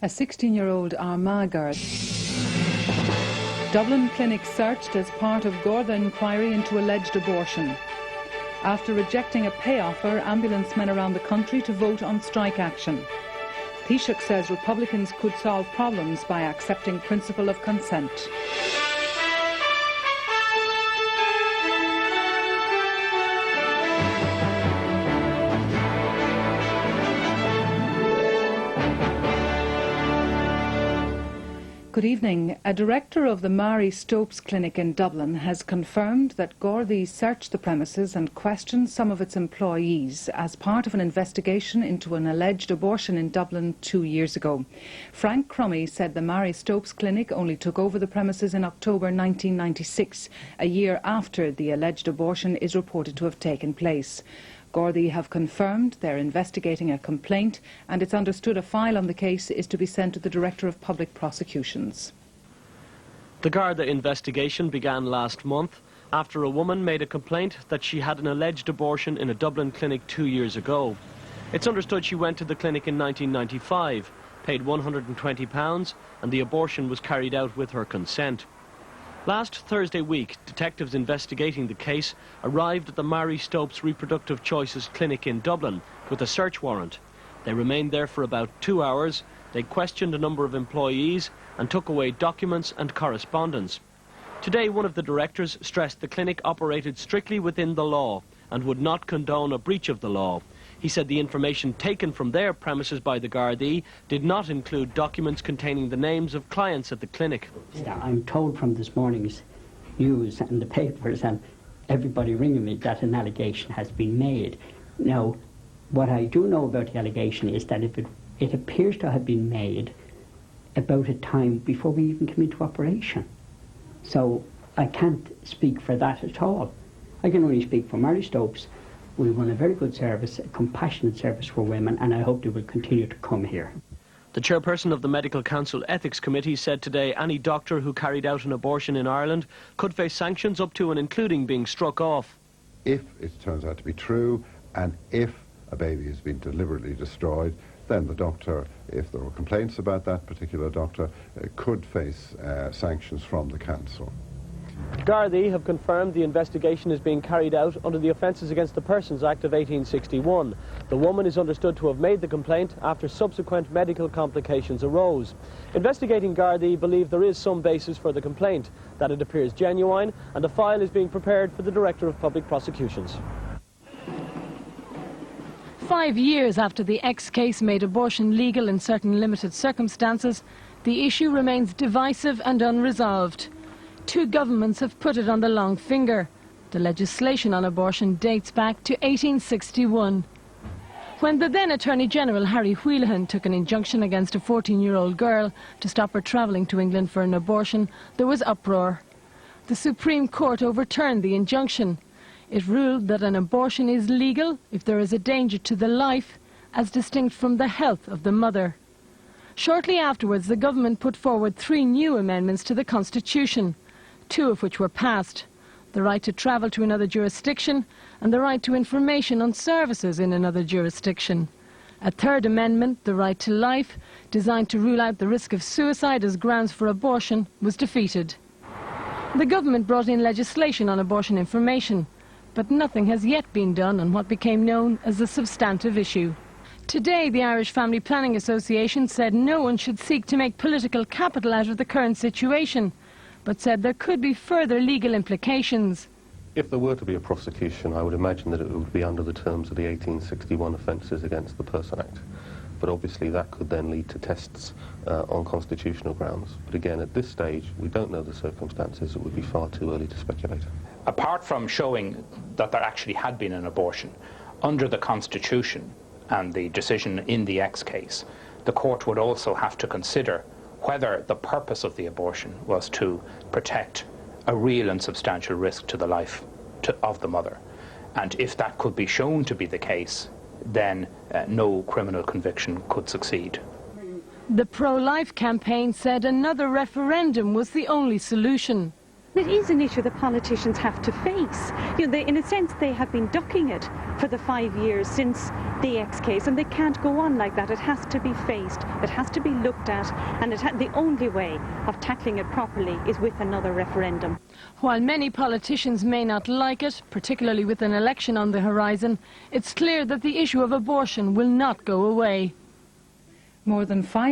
A 16-year-old Armagh girl. Dublin clinic searched as part of Garda inquiry into alleged abortion. After rejecting a pay offer, ambulance men around the country to vote on strike action. Taoiseach says Republicans could solve problems by accepting principle of consent. Good evening. A director of the Marie Stopes Clinic in Dublin has confirmed that Gardaí searched the premises and questioned some of its employees as part of an investigation into an alleged abortion in Dublin 2 years ago. Frank Crummy said the Marie Stopes Clinic only took over the premises in October 1996, a year after the alleged abortion is reported to have taken place. Gardaí have confirmed they're investigating a complaint, and it's understood a file on the case is to be sent to the Director of Public Prosecutions. The Garda investigation began last month after a woman made a complaint that she had an alleged abortion in a Dublin clinic 2 years ago. It's understood she went to the clinic in 1995, paid £120, and the abortion was carried out with her consent. Last Thursday week, detectives investigating the case arrived at the Marie Stopes Reproductive Choices Clinic in Dublin with a search warrant. They remained there for about 2 hours. They questioned a number of employees and took away documents and correspondence. Today, one of the directors stressed the clinic operated strictly within the law and would not condone a breach of the law. He said the information taken from their premises by the Gardaí did not include documents containing the names of clients at the clinic. I'm told from this morning's news and the papers and everybody ringing me that an allegation has been made. Now, what I do know about the allegation is that it appears to have been made about a time before we even came into operation. So I can't speak for that at all. I can only speak for Marie Stopes. We run a very good service, a compassionate service for women, and I hope they will continue to come here. The chairperson of the Medical Council Ethics Committee said today any doctor who carried out an abortion in Ireland could face sanctions up to and including being struck off. If it turns out to be true, and if a baby has been deliberately destroyed, then the doctor, if there were complaints about that particular doctor, could face sanctions from the council. Gardaí have confirmed the investigation is being carried out under the Offences Against the Persons Act of 1861. The woman is understood to have made the complaint after subsequent medical complications arose. Investigating Gardaí believe there is some basis for the complaint, that it appears genuine, and a file is being prepared for the Director of Public Prosecutions. 5 years after the X case made abortion legal in certain limited circumstances, the issue remains divisive and unresolved. Two governments have put it on the long finger. The legislation on abortion dates back to 1861. When the then Attorney General Harry Wheelahan took an injunction against a 14-year-old girl to stop her travelling to England for an abortion, there was uproar. The Supreme Court overturned the injunction. It ruled that an abortion is legal if there is a danger to the life, as distinct from the health of the mother. Shortly afterwards, the government put forward 3 new amendments to the Constitution, 2 of which were passed: the right to travel to another jurisdiction and the right to information on services in another jurisdiction. A 3rd amendment, the right to life, designed to rule out the risk of suicide as grounds for abortion, was defeated. The government brought in legislation on abortion information, but nothing has yet been done on what became known as the substantive issue. Today, the Irish Family Planning Association said no one should seek to make political capital out of the current situation, but said there could be further legal implications. If there were to be a prosecution, I would imagine that it would be under the terms of the 1861 Offences Against the Person Act. But obviously that could then lead to tests on constitutional grounds. But again, at this stage, we don't know the circumstances. It would be far too early to speculate. Apart from showing that there actually had been an abortion, under the Constitution and the decision in the X case, the court would also have to consider whether the purpose of the abortion was to protect a real and substantial risk to the life of the mother. And if that could be shown to be the case, then no criminal conviction could succeed. The pro-life campaign said another referendum was the only solution. It is an issue that politicians have to face. You know, in a sense, they have been ducking it for the 5 years since the X case, and they can't go on like that. It has to be faced, it has to be looked at, and the only way of tackling it properly is with another referendum. While many politicians may not like it, particularly with an election on the horizon, it's clear that the issue of abortion will not go away. More than 5